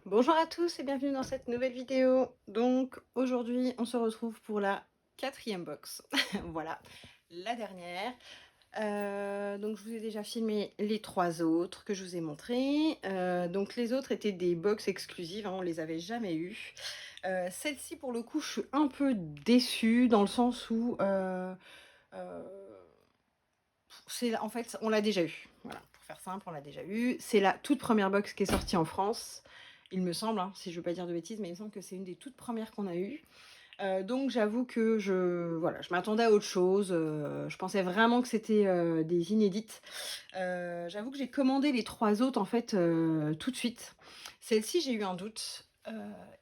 Bonjour à tous et bienvenue dans cette nouvelle vidéo. Donc aujourd'hui on se retrouve pour la quatrième box. Voilà, la dernière. Donc je vous ai déjà filmé les trois autres que je vous ai montrés. Donc les autres étaient des box exclusives, hein, on les avait jamais eues. Celle-ci pour le coup je suis un peu déçue dans le sens où euh, en fait on l'a déjà eu. Voilà, pour faire simple, on l'a déjà eu. C'est la toute première box qui est sortie en France. Il me semble, hein, si je veux pas dire de bêtises, mais il me semble que c'est une des toutes premières qu'on a eues. Donc j'avoue que voilà, je m'attendais à autre chose, je pensais vraiment que c'était, des inédites. J'avoue que j'ai commandé les 3 autres en fait, tout de suite. Celle-ci, j'ai eu un doute,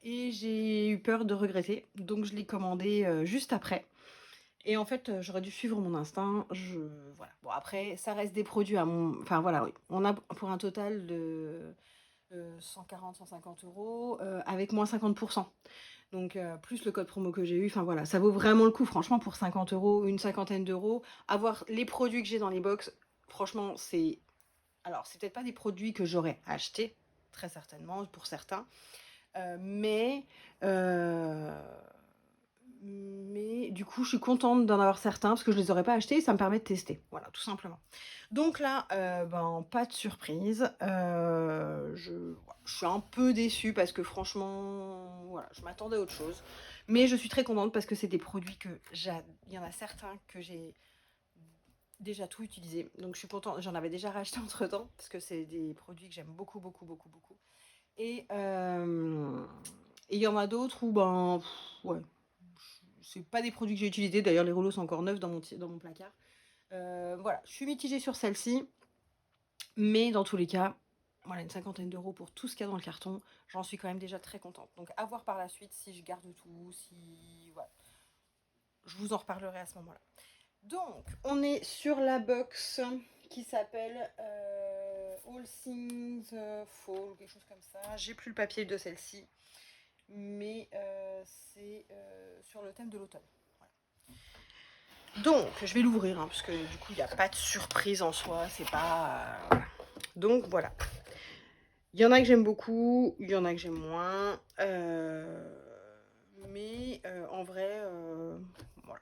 et j'ai eu peur de regretter, donc je l'ai commandée, juste après et en fait, j'aurais dû suivre mon instinct. Voilà. Bon après, ça reste des produits à mon enfin voilà, oui, on a pour un total de 140-150 €, avec moins 50%. Donc plus le code promo que j'ai eu, enfin voilà, ça vaut vraiment le coup franchement pour 50 €, une cinquantaine d'euros. Avoir les produits que j'ai dans les box, franchement, c'est peut-être pas des produits que j'aurais achetés, très certainement pour certains, mais heu du coup, je suis contente d'en avoir certains parce que je les aurais pas achetés et ça me permet de tester. Voilà, tout simplement. Donc là, ben, pas de surprise. Je suis un peu déçue parce que franchement, voilà, je m'attendais à autre chose. Mais je suis très contente parce que c'est des produits que il y en a certains que j'ai déjà tout utilisé. Donc je suis contente, j'en avais déjà racheté entre-temps parce que c'est des produits que j'aime beaucoup, beaucoup, beaucoup, beaucoup. Et il y en a d'autres où ben, ouais, c'est pas des produits que j'ai utilisés. D'ailleurs, les rouleaux sont encore neufs dans mon placard. Voilà, je suis mitigée sur celle-ci, mais dans tous les cas, voilà, une cinquantaine d'euros pour tout ce qu'il y a dans le carton, j'en suis quand même déjà très contente. Donc à voir par la suite si je garde tout, si voilà, je vous en reparlerai à ce moment-là. Donc, on est sur la box qui s'appelle All Things Fall ou quelque chose comme ça. J'ai plus le papier de celle-ci, mais c'est sur le thème de l'automne. Voilà. Donc, je vais l'ouvrir, hein, parce que du coup, il n'y a pas de surprise en soi. C'est pas. Voilà. Donc, voilà. Il y en a que j'aime beaucoup, il y en a que j'aime moins. Mais en vrai, voilà.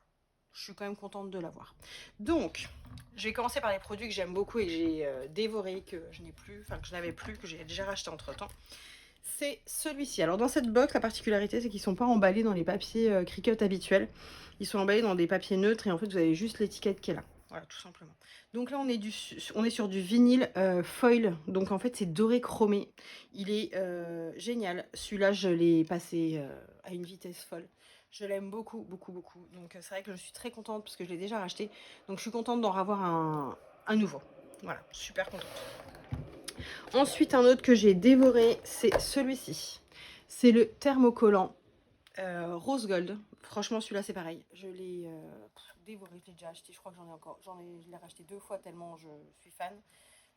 Je suis quand même contente de l'avoir. Donc, je vais commencer par les produits que j'aime beaucoup et que j'ai dévoré, que je n'ai plus, enfin que je n'avais plus, que j'ai déjà racheté entre temps. C'est celui-ci. Alors dans cette box, la particularité, c'est qu'ils ne sont pas emballés dans les papiers Cricut habituels. Ils sont emballés dans des papiers neutres et en fait, vous avez juste l'étiquette qui est là. Voilà, tout simplement. Donc là, on est sur du vinyle foil. Donc en fait, c'est doré chromé. Il est génial. Celui-là, je l'ai passé à une vitesse folle. Je l'aime beaucoup, beaucoup, beaucoup. Donc c'est vrai que je suis très contente parce que je l'ai déjà racheté. Donc je suis contente d'en avoir un nouveau. Voilà, super contente. Ensuite, un autre que j'ai dévoré, c'est celui-ci. C'est le thermocollant Rose Gold. Franchement, celui-là, c'est pareil. Je l'ai dévoré, je l'ai déjà acheté. Je crois que j'en ai encore. Je l'ai racheté 2 fois tellement je suis fan.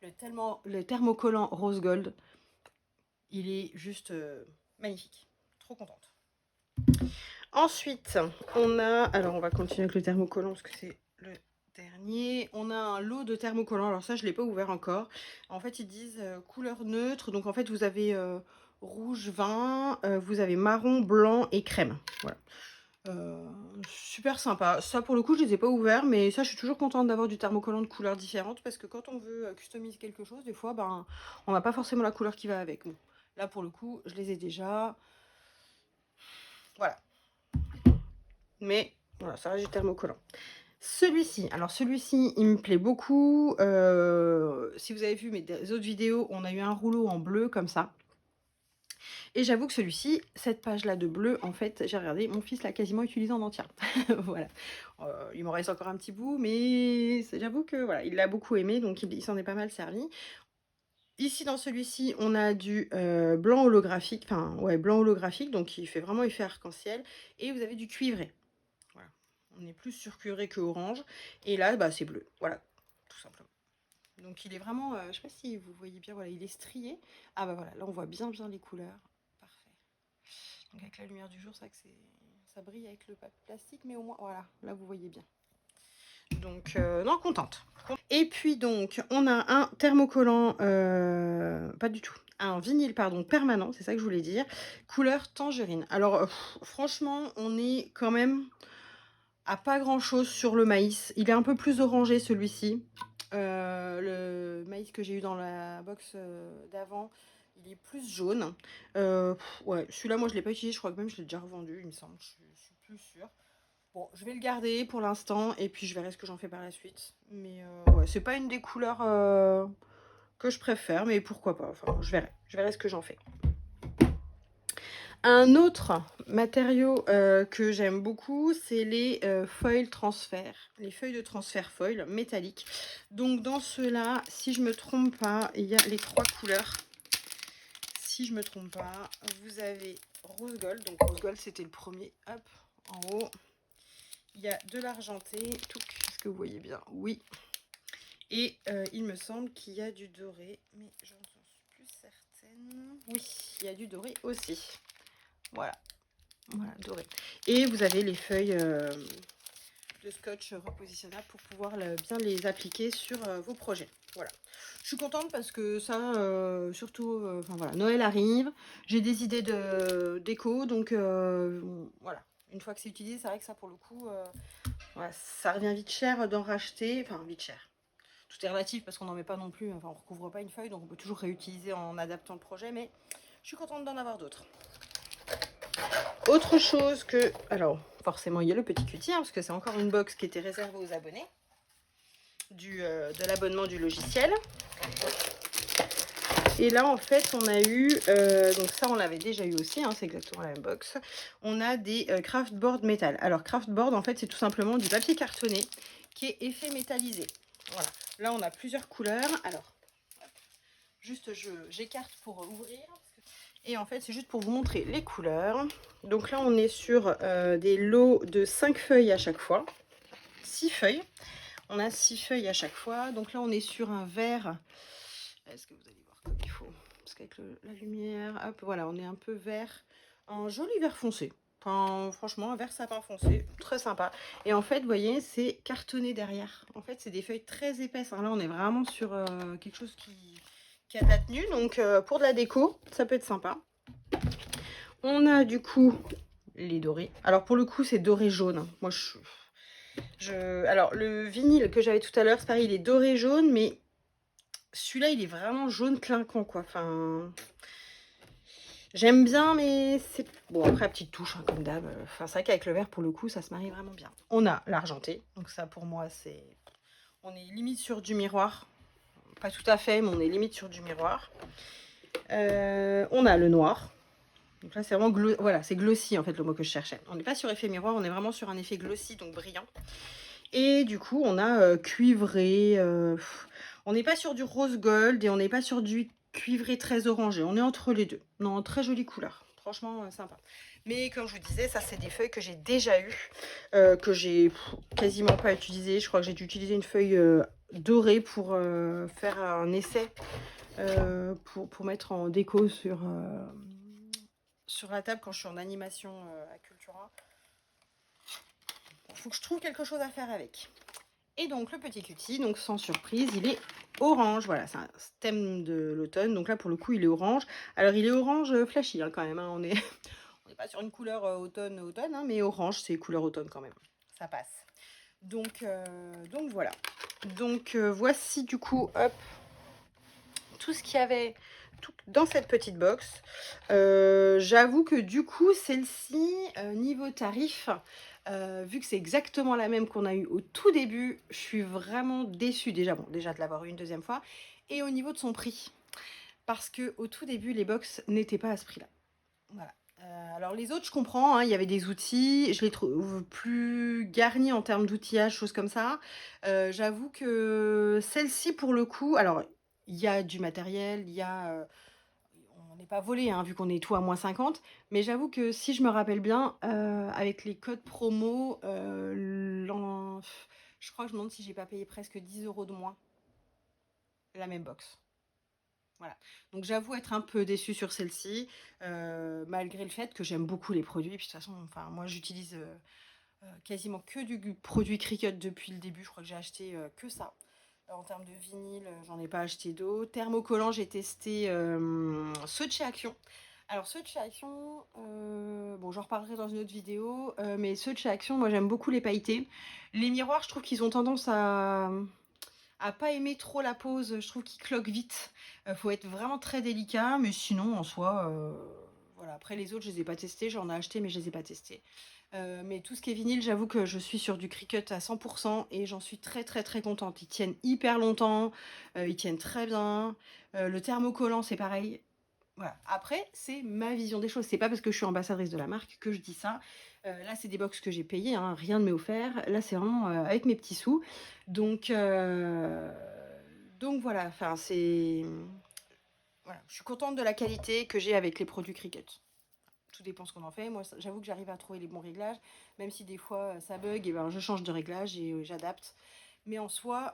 Le thermocollant Rose Gold, il est juste magnifique. Trop contente. Ensuite, on a. Alors, on va continuer avec le thermocollant parce que c'est le dernier. On a un lot de thermocollants. Alors, ça, je ne l'ai pas ouvert encore. En fait, ils disent couleur neutre. Donc, en fait, vous avez rouge, vin, vous avez marron, blanc et crème. Voilà. Super sympa. Ça, pour le coup, je les ai pas ouverts, mais ça, je suis toujours contente d'avoir du thermocollant de couleurs différentes parce que quand on veut customiser quelque chose, des fois, ben, on n'a pas forcément la couleur qui va avec. Bon, là, pour le coup, je les ai déjà. Voilà. Mais voilà, ça reste du thermocollant. Celui-ci, alors celui-ci, il me plaît beaucoup. Si vous avez vu mes autres vidéos, on a eu un rouleau en bleu comme ça. Et j'avoue que celui-ci, cette page-là de bleu, en fait, j'ai regardé, mon fils l'a quasiment utilisé en entière. Voilà. Il m'en reste encore un petit bout, mais j'avoue que voilà, il l'a beaucoup aimé, donc il s'en est pas mal servi. Ici, dans celui-ci, on a du blanc holographique, enfin, ouais, blanc holographique, donc il fait vraiment effet arc-en-ciel. Et vous avez du cuivré. Voilà. On est plus sur cuivré que orange. Et là, bah, c'est bleu. Voilà, tout simplement. Donc il est vraiment, je sais pas si vous voyez bien, voilà, il est strié. Ah bah voilà, là on voit bien bien les couleurs. Parfait. Donc avec la lumière du jour, c'est vrai que ça brille avec le papier plastique, mais au moins, voilà, là vous voyez bien. Donc non, contente. Et puis donc, on a un thermocollant, pas du tout, un vinyle pardon, permanent, c'est ça que je voulais dire, couleur tangerine. Alors, franchement, on est quand même à pas grand-chose sur le maïs. Il est un peu plus orangé celui-ci. Le maïs que j'ai eu dans la box, d'avant, il est plus jaune. Ouais, celui-là, moi, je l'ai pas utilisé, je crois que même je l'ai déjà revendu, il me semble, je suis plus sûre. Bon, je vais le garder pour l'instant et puis je verrai ce que j'en fais par la suite. Mais ouais, c'est pas une des couleurs que je préfère, mais pourquoi pas. Enfin, je verrai ce que j'en fais. Un autre matériau que j'aime beaucoup, c'est les foils transfert, les feuilles de transfert foil métalliques. Donc dans ceux-là, si je me trompe pas, il y a les 3 couleurs. Si je me trompe pas, vous avez rose gold. Donc rose gold, c'était le premier. Hop, en haut. Il y a de l'argenté. Est-ce que vous voyez bien? Oui. Et il me semble qu'il y a du doré, mais je ne suis plus certaine. Oui, il y a du doré aussi. Voilà, voilà, doré. Et vous avez les feuilles de scotch repositionnables pour pouvoir bien les appliquer sur vos projets. Voilà. Je suis contente parce que ça, surtout, enfin voilà, Noël arrive, j'ai des idées de déco, donc voilà. Une fois que c'est utilisé, c'est vrai que ça, pour le coup, voilà, ça revient vite cher d'en racheter, enfin vite cher. Tout est relatif parce qu'on n'en met pas non plus, enfin on recouvre pas une feuille, donc on peut toujours réutiliser en adaptant le projet, mais je suis contente d'en avoir d'autres. Autre chose que, alors forcément il y a le petit cutie, hein, parce que c'est encore une box qui était réservée aux abonnés de l'abonnement du logiciel. Et là en fait on a eu, donc ça on l'avait déjà eu aussi, hein, c'est exactement la même box. On a des craftboard métal. Alors craftboard en fait c'est tout simplement du papier cartonné qui est effet métallisé. Voilà. Là on a plusieurs couleurs. Alors juste j'écarte pour ouvrir. Et en fait c'est juste pour vous montrer les couleurs. Donc là on est sur des lots de 5 feuilles à chaque fois. 6 feuilles. On a 6 feuilles à chaque fois. Donc là on est sur un vert. Est-ce que vous allez voir comme il faut? Parce qu'avec la lumière, hop, voilà, on est un peu vert. Un joli vert foncé. Enfin, franchement, un vert sapin foncé. Très sympa. Et en fait, vous voyez, c'est cartonné derrière. En fait, c'est des feuilles très épaisses, hein. Là, on est vraiment sur quelque chose qui a de la tenue. Donc, pour de la déco, ça peut être sympa. On a du coup les dorés. Alors, pour le coup, c'est doré jaune. Moi, alors, le vinyle que j'avais tout à l'heure, c'est pareil, il est doré jaune, mais celui-là, il est vraiment jaune clinquant, quoi. Enfin, j'aime bien, mais c'est... Bon, après, petite touche, hein, comme d'hab. Enfin, c'est vrai qu'avec le vert, pour le coup, ça se marie vraiment bien. On a l'argenté. Donc ça, pour moi, c'est... On est limite sur du miroir. Pas tout à fait, mais on est limite sur du miroir. On a le noir. Donc là, c'est vraiment... Voilà, c'est glossy, en fait, le mot que je cherchais. On n'est pas sur effet miroir, on est vraiment sur un effet glossy, donc brillant. Et du coup, on a cuivré. On n'est pas sur du rose gold et on n'est pas sur du cuivré très orangé. On est entre les deux. Non, très jolie couleur. Franchement, sympa. Mais comme je vous disais, ça, c'est des feuilles que j'ai déjà eues, que j'ai quasiment pas utilisées. Je crois que j'ai dû utiliser une feuille dorée pour faire un essai, pour mettre en déco sur la table quand je suis en animation à Cultura. Il faut que je trouve quelque chose à faire avec. Et donc le petit cutie, donc sans surprise, il est orange. Voilà, c'est un thème de l'automne. Donc là pour le coup il est orange. Alors il est orange flashy, hein, quand même, hein. On n'est pas sur une couleur automne, hein, mais orange c'est couleur automne quand même. Ça passe. Donc voilà. Donc voici du coup, hop, tout ce qu'il y avait dans cette petite box. J'avoue que du coup celle-ci, niveau tarif, vu que c'est exactement la même qu'on a eu au tout début, je suis vraiment déçue déjà, bon, déjà de l'avoir eu une deuxième fois, et au niveau de son prix. Parce que au tout début, les box n'étaient pas à ce prix-là. Voilà. Alors les autres, je comprends, hein, il y avait des outils, je les trouve plus garnis en termes d'outillage, choses comme ça. J'avoue que celle-ci, pour le coup, alors il y a du matériel, il y a... on n'est pas volé, hein, vu qu'on est tout à -50, mais j'avoue que si je me rappelle bien, avec les codes promo, je crois que je me demande si j'ai pas payé presque 10 € de moins la même box. Voilà. Donc j'avoue être un peu déçue sur celle-ci, malgré le fait que j'aime beaucoup les produits. Puis de toute façon, enfin, moi j'utilise quasiment que du produit Cricut depuis le début. Je crois que j'ai acheté que ça. En termes de vinyle, j'en ai pas acheté d'autres. Thermocollant, j'ai testé ceux de chez Action. Alors ceux de chez Action, bon j'en reparlerai dans une autre vidéo, mais ceux de chez Action, moi j'aime beaucoup les pailletés. Les miroirs, je trouve qu'ils ont tendance à pas aimer trop la pose, je trouve qu'ils cloquent vite. Faut être vraiment très délicat, mais sinon en soi, voilà. Après les autres, je les ai pas testés, j'en ai acheté, mais je les ai pas testés. Mais tout ce qui est vinyle, j'avoue que je suis sur du Cricut à 100% et j'en suis très très très contente. Ils tiennent hyper longtemps, ils tiennent très bien. Le thermocollant, c'est pareil. Voilà. Après, c'est ma vision des choses. C'est pas parce que je suis ambassadrice de la marque que je dis ça. Là, c'est des box que j'ai payées, hein, rien ne m'est offert. Là, c'est vraiment avec mes petits sous. Donc, euh, donc voilà. Enfin, c'est voilà. Je suis contente de la qualité que j'ai avec les produits Cricut. Tout dépend ce qu'on en fait. Moi, j'avoue que j'arrive à trouver les bons réglages, même si des fois ça bug. Et ben, je change de réglage et j'adapte. Mais en soi,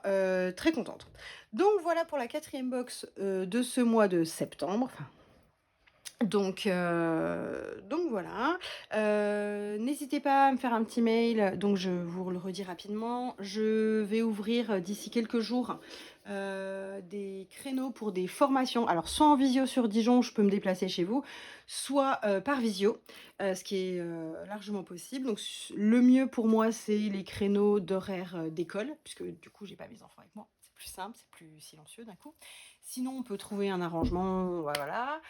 très contente. Donc voilà pour la quatrième box de ce mois de septembre. Enfin, donc voilà. N'hésitez pas à me faire un petit mail. Donc je vous le redis rapidement. Je vais ouvrir d'ici quelques jours des créneaux pour des formations. Alors soit en visio sur Dijon, je peux me déplacer chez vous, soit par visio, ce qui est largement possible. Donc le mieux pour moi, c'est les créneaux d'horaire d'école, puisque du coup, j'ai pas mes enfants avec moi. C'est plus simple, c'est plus silencieux d'un coup. Sinon, on peut trouver un arrangement, voilà.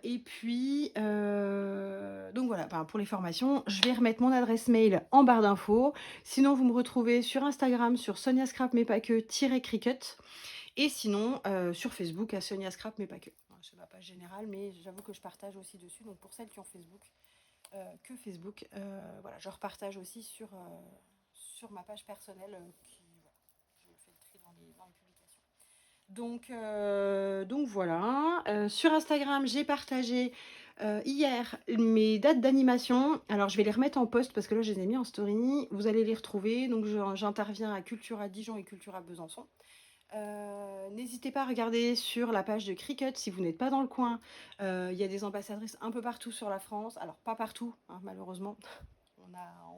Et puis, donc voilà, ben, pour les formations, je vais remettre mon adresse mail en barre d'infos. Sinon, vous me retrouvez sur Instagram, sur Sonia Scrap, mais pas que, -cricut. Et sinon, sur Facebook, à Sonia Scrap, mais pas que. Voilà, c'est ma page générale, mais j'avoue que je partage aussi dessus. Donc pour celles qui ont Facebook, que Facebook, voilà, je repartage aussi sur ma page personnelle, qui, voilà, je fais le tri dans les publications. Donc voilà. Sur Instagram, j'ai partagé hier mes dates d'animation. Alors je vais les remettre en post parce que là je les ai mis en story. Vous allez les retrouver. Donc j'interviens à Cultura Dijon et Cultura Besançon. N'hésitez pas à regarder sur la page de Cricut si vous n'êtes pas dans le coin. Il y a des ambassadrices un peu partout sur la France. Alors pas partout, hein, malheureusement.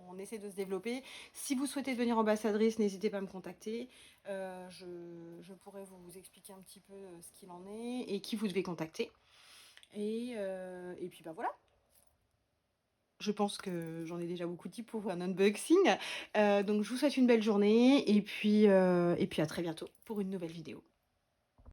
On essaie de se développer. Si vous souhaitez devenir ambassadrice, n'hésitez pas à me contacter. Je pourrais vous expliquer un petit peu ce qu'il en est et qui vous devez contacter. Et puis bah voilà. Je pense que j'en ai déjà beaucoup dit pour un unboxing. Donc je vous souhaite une belle journée et puis à très bientôt pour une nouvelle vidéo.